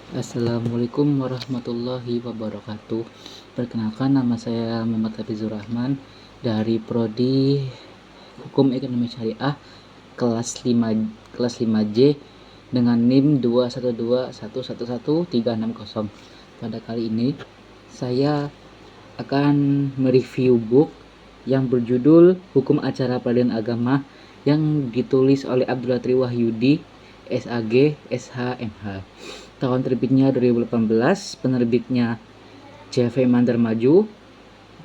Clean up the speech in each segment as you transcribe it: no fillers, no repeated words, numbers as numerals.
Assalamualaikum warahmatullahi wabarakatuh. Perkenalkan, nama saya Muhammad Hafizur Rahman dari Prodi Hukum Ekonomi Syariah kelas 5J dengan NIM 212111360. Pada kali ini saya akan mereview buku yang berjudul Hukum Acara Peradilan Agama yang ditulis oleh Abdullah Triwahyudi, SAG, SHMH. Tahun terbitnya 2018, penerbitnya CV Mandar Maju,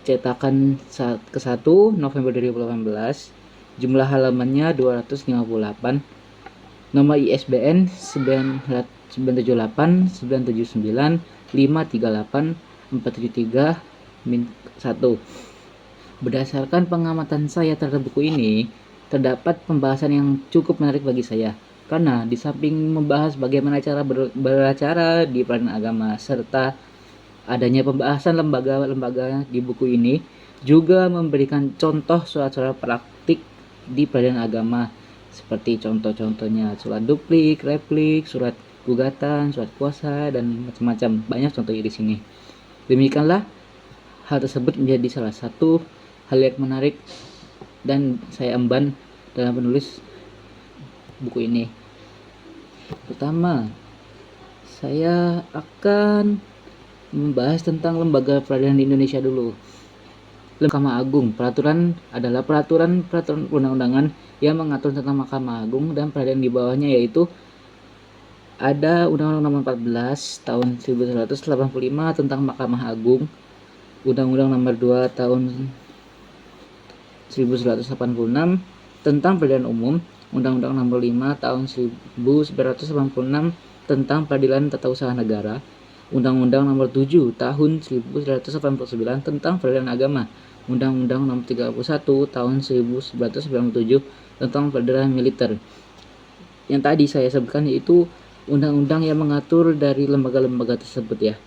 cetakan ke-1 November 2018, jumlah halamannya 258, nomor ISBN 978 979 538 473 1. Berdasarkan pengamatan saya terhadap buku ini, terdapat pembahasan yang cukup menarik bagi saya. Karena di samping membahas bagaimana cara beracara di peradilan agama serta adanya pembahasan lembaga-lembaga di buku ini, juga memberikan contoh surat-surat praktik di peradilan agama seperti contoh-contohnya surat duplik, replik, surat gugatan, surat kuasa, dan macam-macam. Banyak contohnya di sini. Demikianlah hal tersebut menjadi salah satu hal yang menarik dan saya emban dalam menulis buku ini. Pertama, saya akan membahas tentang lembaga peradilan di Indonesia dulu. Mahkamah Agung. Peraturan adalah peraturan undang-undangan yang mengatur tentang Mahkamah Agung dan peradilan di bawahnya, yaitu ada Undang-Undang Nomor 14 Tahun 1985 tentang Mahkamah Agung, Undang-Undang Nomor 2 Tahun 1986 tentang Peradilan Umum, Undang-Undang Nomor 5 Tahun 1986 tentang Peradilan Tata Usaha Negara, Undang-Undang Nomor 7 Tahun 1989 tentang Peradilan Agama, Undang-Undang Nomor 31 Tahun 1997 tentang Peradilan Militer. Yang tadi saya sebutkan yaitu undang-undang yang mengatur dari lembaga-lembaga tersebut ya.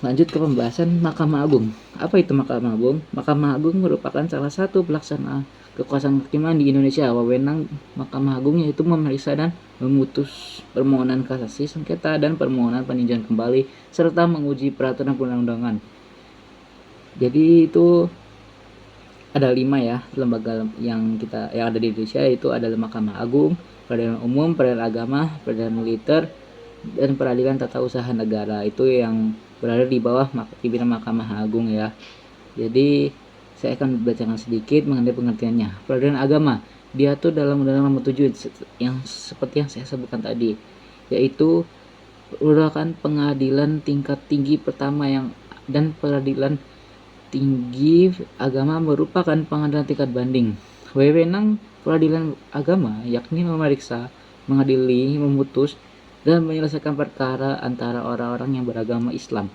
Lanjut ke pembahasan Mahkamah Agung. Apa itu Mahkamah Agung? Mahkamah Agung merupakan salah satu pelaksana kekuasaan kehakiman di Indonesia. Wewenang Mahkamah Agung yaitu memeriksa dan memutus permohonan kasasi, sengketa, dan permohonan peninjauan kembali serta menguji peraturan perundang-undangan. Jadi itu ada 5 ya lembaga yang ada di Indonesia, yaitu adalah Mahkamah Agung, Peradilan Umum, Peradilan Agama, Peradilan Militer, dan Peradilan Tata Usaha Negara. Itu yang berada di bawah pimpinan Mahkamah Agung ya. Jadi saya akan membacakan sedikit mengenai pengertiannya. Peradilan agama diatur dalam Undang-Undang Nomor 7 yang seperti yang saya sebutkan tadi, yaitu merupakan pengadilan tingkat tinggi pertama dan peradilan tinggi agama merupakan pengadilan tingkat banding. Wewenang peradilan agama yakni memeriksa, mengadili, memutus, dan menyelesaikan perkara antara orang-orang yang beragama Islam.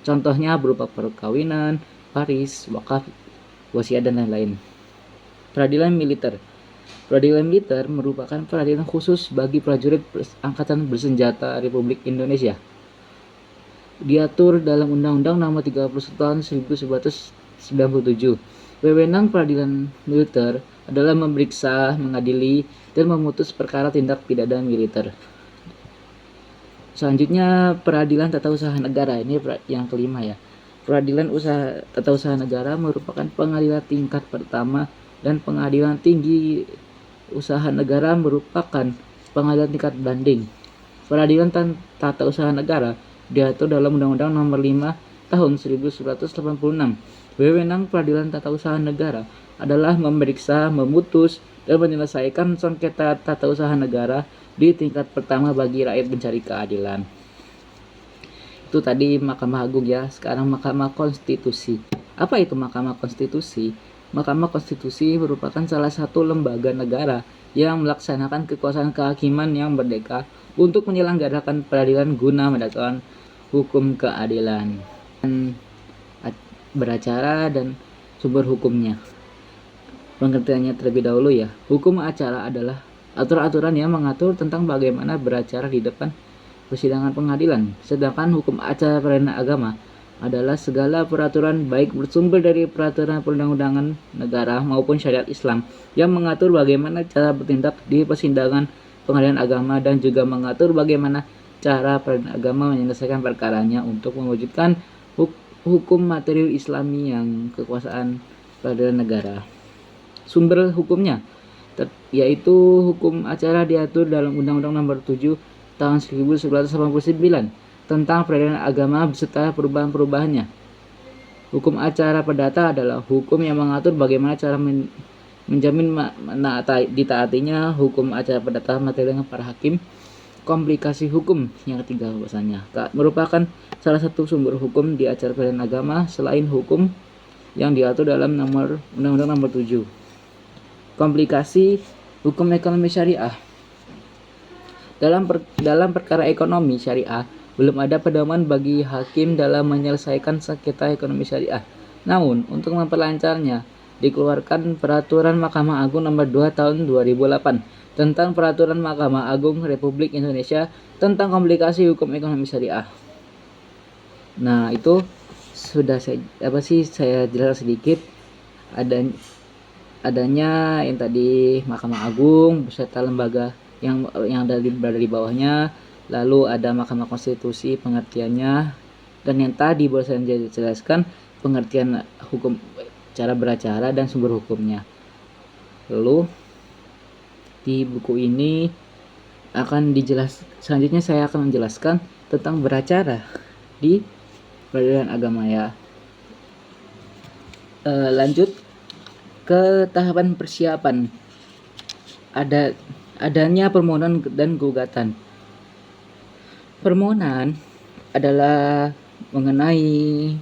Contohnya berupa perkawinan, waris, wakaf, wasiat, dan lain-lain. Peradilan militer. Peradilan militer merupakan peradilan khusus bagi prajurit Angkatan Bersenjata Republik Indonesia. Diatur dalam Undang-Undang Nomor 31 Tahun 1997. Wewenang peradilan militer adalah memeriksa, mengadili, dan memutus perkara tindak pidana militer. Selanjutnya peradilan tata usaha negara, ini yang kelima ya. Peradilan tata usaha negara merupakan pengadilan tingkat pertama dan pengadilan tinggi usaha negara merupakan pengadilan tingkat banding. Peradilan tata usaha negara diatur dalam Undang-Undang Nomor 5 Tahun 1986. Wewenang peradilan tata usaha negara adalah memeriksa, memutus, dan menyelesaikan sengketa tata usaha negara di tingkat pertama bagi rakyat mencari keadilan. Itu tadi Mahkamah Agung ya. Sekarang Mahkamah Konstitusi. Apa itu Mahkamah Konstitusi? Mahkamah Konstitusi merupakan salah satu lembaga negara yang melaksanakan kekuasaan kehakiman yang merdeka untuk menyelenggarakan peradilan guna menegakkan hukum keadilan dan beracara dan sumber hukumnya. Pengertiannya terlebih dahulu ya. Hukum acara adalah aturan-aturan yang mengatur tentang bagaimana beracara di depan persidangan pengadilan. Sedangkan hukum acara peradilan agama adalah segala peraturan baik bersumber dari peraturan perundang-undangan negara maupun syariat Islam yang mengatur bagaimana cara bertindak di persidangan pengadilan agama dan juga mengatur bagaimana cara peradilan agama menyelesaikan perkaranya untuk mewujudkan hukum material Islami yang kekuasaan peradilan negara. Sumber hukumnya yaitu hukum acara diatur dalam Undang-Undang Nomor 7 tahun 1989 tentang peradilan agama beserta perubahan-perubahannya. Hukum acara perdata adalah hukum yang mengatur bagaimana cara menjamin ditaatinya hukum acara perdata material para hakim. Komplikasi hukum yang ketiga bahasanya merupakan salah satu sumber hukum di acara peradilan agama selain hukum yang diatur dalam Undang-Undang Nomor 7. Komplikasi hukum ekonomi syariah. Dalam perkara ekonomi syariah, belum ada pedoman bagi hakim dalam menyelesaikan sengketa ekonomi syariah. Namun, untuk memperlancarnya, dikeluarkan Peraturan Mahkamah Agung Nomor 2 Tahun 2008 tentang Peraturan Mahkamah Agung Republik Indonesia tentang komplikasi hukum ekonomi syariah. Nah, itu sudah saya jelaskan sedikit adanya yang tadi Mahkamah Agung beserta lembaga yang berada di bawahnya, lalu ada Mahkamah Konstitusi pengertiannya, dan yang tadi baru saya jelaskan pengertian hukum cara beracara dan sumber hukumnya. Lalu di buku ini selanjutnya saya akan menjelaskan tentang beracara di peradilan agama ya. Lanjut ke tahapan persiapan. Adanya permohonan dan gugatan. Permohonan adalah mengenai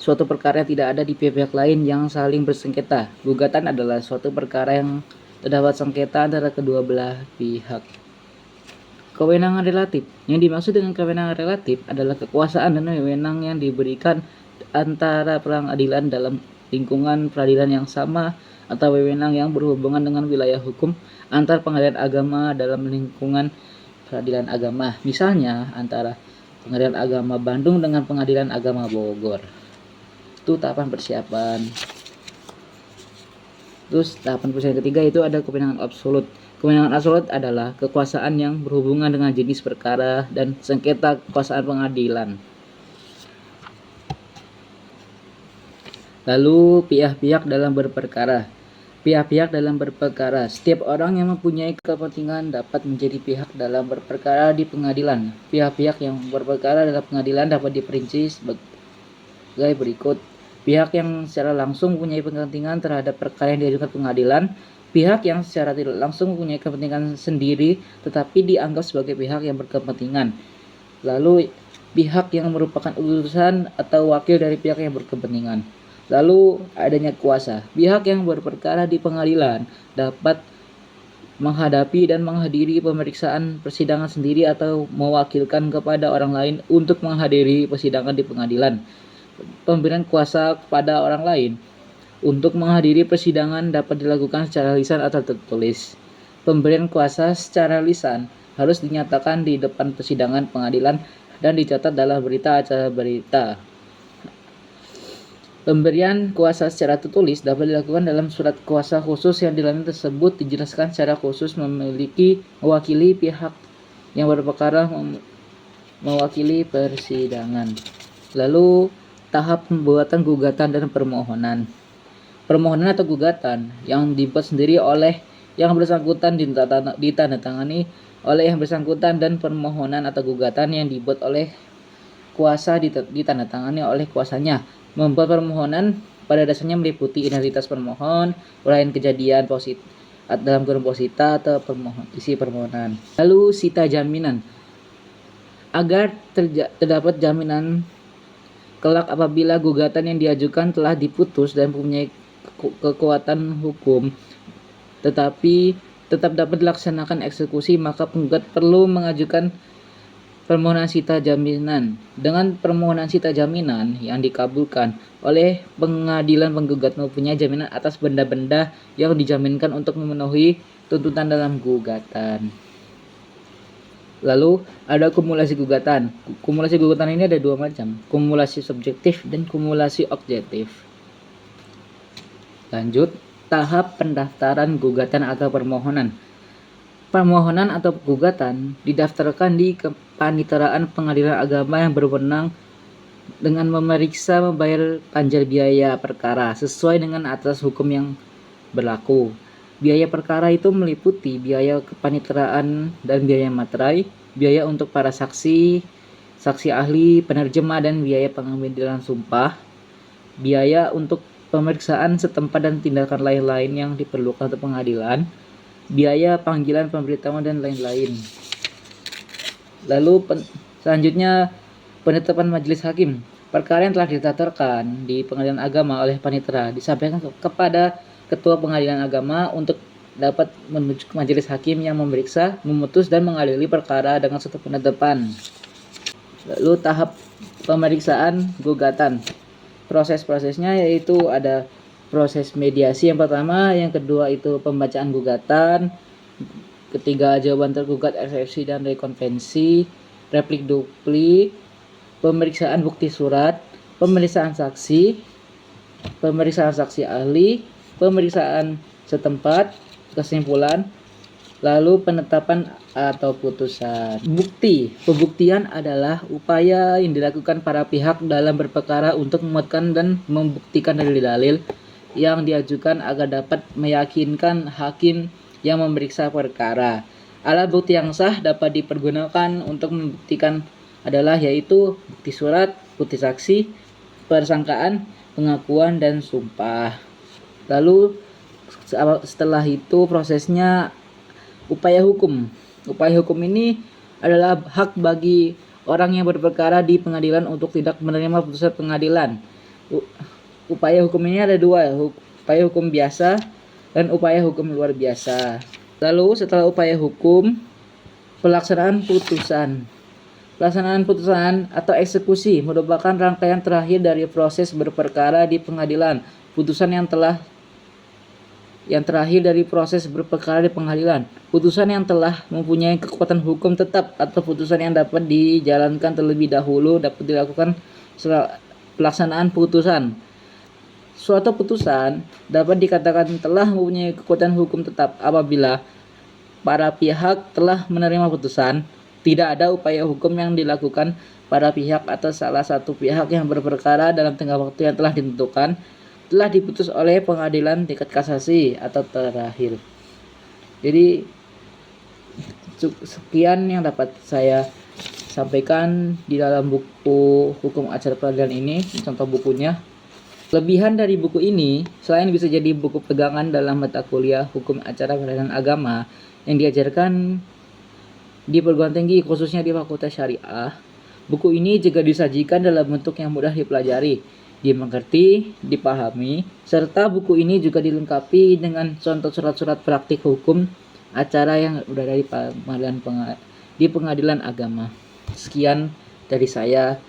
suatu perkara yang tidak ada di pihak lain yang saling bersengketa. Gugatan adalah suatu perkara yang terdapat sengketa antara kedua belah pihak. Kewenangan relatif. Yang dimaksud dengan kewenangan relatif adalah kekuasaan dan wewenang yang diberikan antara pengadilan dalam lingkungan peradilan yang sama atau wewenang yang berhubungan dengan wilayah hukum antar pengadilan agama dalam lingkungan peradilan agama. Misalnya antara Pengadilan Agama Bandung dengan Pengadilan Agama Bogor. Itu tahapan persiapan. Terus tahapan persiapan ketiga itu ada kewenangan absolut. Kewenangan absolut adalah kekuasaan yang berhubungan dengan jenis perkara dan sengketa kekuasaan pengadilan. Lalu pihak-pihak dalam berperkara. Pihak-pihak dalam berperkara. Setiap orang yang mempunyai kepentingan dapat menjadi pihak dalam berperkara di pengadilan. Pihak-pihak yang berperkara dalam pengadilan dapat diperinci sebagai berikut. Pihak yang secara langsung mempunyai kepentingan terhadap perkara yang diajukan pengadilan. Pihak yang secara tidak langsung mempunyai kepentingan sendiri tetapi dianggap sebagai pihak yang berkepentingan. Lalu pihak yang merupakan utusan atau wakil dari pihak yang berkepentingan. Lalu adanya kuasa. Pihak yang berperkara di pengadilan dapat menghadapi dan menghadiri pemeriksaan persidangan sendiri atau mewakilkan kepada orang lain untuk menghadiri persidangan di pengadilan. Pemberian kuasa kepada orang lain untuk menghadiri persidangan dapat dilakukan secara lisan atau tertulis. Pemberian kuasa secara lisan harus dinyatakan di depan persidangan pengadilan dan dicatat dalam berita acara berita. Pemberian kuasa secara tertulis dapat dilakukan dalam surat kuasa khusus yang di dalamnya tersebut dijelaskan secara khusus mewakili pihak yang berperkara mewakili persidangan. Lalu tahap pembuatan gugatan dan permohonan. Permohonan atau gugatan yang dibuat sendiri oleh yang bersangkutan ditandatangani oleh yang bersangkutan, dan permohonan atau gugatan yang dibuat oleh kuasa ditandatangani oleh kuasanya. Membuat permohonan pada dasarnya meliputi identitas permohon, uraian kejadian dalam kurung posita atau isi permohonan. Lalu sita jaminan. Agar terdapat jaminan kelak apabila gugatan yang diajukan telah diputus dan mempunyai kekuatan hukum tetapi tetap dapat dilaksanakan eksekusi, maka penggugat perlu mengajukan permohonan sita jaminan. Dengan permohonan sita jaminan yang dikabulkan oleh pengadilan, penggugat mempunyai jaminan atas benda-benda yang dijaminkan untuk memenuhi tuntutan dalam gugatan. Lalu ada kumulasi gugatan. Kumulasi gugatan ini ada dua macam, kumulasi subjektif dan kumulasi objektif. Lanjut, tahap pendaftaran gugatan atau permohonan. Permohonan atau gugatan didaftarkan di Kepaniteraan Pengadilan Agama yang berwenang dengan memeriksa membayar panjar biaya perkara sesuai dengan atas hukum yang berlaku. Biaya perkara itu meliputi biaya kepaniteraan dan biaya materai, biaya untuk para saksi, saksi ahli, penerjemah dan biaya pengambilan sumpah, biaya untuk pemeriksaan setempat dan tindakan lain-lain yang diperlukan untuk pengadilan, biaya panggilan pemberitahuan dan lain-lain. Lalu selanjutnya penetapan majelis hakim. Perkara yang telah didaftarkan di Pengadilan Agama oleh panitera disampaikan kepada Ketua Pengadilan Agama untuk dapat menuju ke majelis hakim yang memeriksa, memutus dan mengadili perkara dengan suatu penetapan. Lalu tahap pemeriksaan gugatan. Proses-prosesnya yaitu ada proses mediasi yang pertama, yang kedua itu pembacaan gugatan, ketiga jawaban tergugat, eksepsi dan rekonvensi, replik duplik, pemeriksaan bukti surat, pemeriksaan saksi ahli, pemeriksaan setempat, kesimpulan, lalu penetapan atau putusan. Pembuktian adalah upaya yang dilakukan para pihak dalam berperkara untuk memuatkan dan membuktikan dalil-dalil yang diajukan agar dapat meyakinkan hakim yang memeriksa perkara. Alat bukti yang sah dapat dipergunakan untuk membuktikan adalah yaitu bukti surat, bukti saksi, persangkaan, pengakuan, dan sumpah. Lalu setelah itu prosesnya upaya hukum. Upaya hukum ini adalah hak bagi orang yang berperkara di pengadilan untuk tidak menerima putusan pengadilan. Upaya hukum ini ada dua, upaya hukum biasa dan upaya hukum luar biasa. Lalu setelah upaya hukum, pelaksanaan putusan. Pelaksanaan putusan atau eksekusi merupakan rangkaian terakhir dari proses berperkara di pengadilan. Putusan yang terakhir dari proses berperkara di pengadilan. Putusan yang telah mempunyai kekuatan hukum tetap atau putusan yang dapat dijalankan terlebih dahulu dapat dilakukan setelah pelaksanaan putusan. Suatu putusan dapat dikatakan telah mempunyai kekuatan hukum tetap apabila para pihak telah menerima putusan, tidak ada upaya hukum yang dilakukan para pihak atau salah satu pihak yang berperkara dalam tengah waktu yang telah ditentukan, telah diputus oleh pengadilan tingkat kasasi atau terakhir. Jadi sekian yang dapat saya sampaikan di dalam buku hukum acara peradilan ini, contoh bukunya. Kelebihan dari buku ini, selain bisa jadi buku pegangan dalam mata kuliah hukum acara peradilan agama yang diajarkan di perguruan tinggi khususnya di Fakultas Syariah, buku ini juga disajikan dalam bentuk yang mudah dipelajari, dimengerti, dipahami, serta buku ini juga dilengkapi dengan contoh surat-surat praktik hukum acara yang berada di pengadilan agama. Sekian dari saya.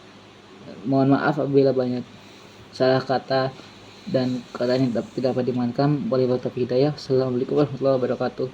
Mohon maaf apabila banyak salah kata dan kata yang tidak dapat dimaafkan. Boleh bertaufiq hidayah. Assalamualaikum warahmatullahi wabarakatuh.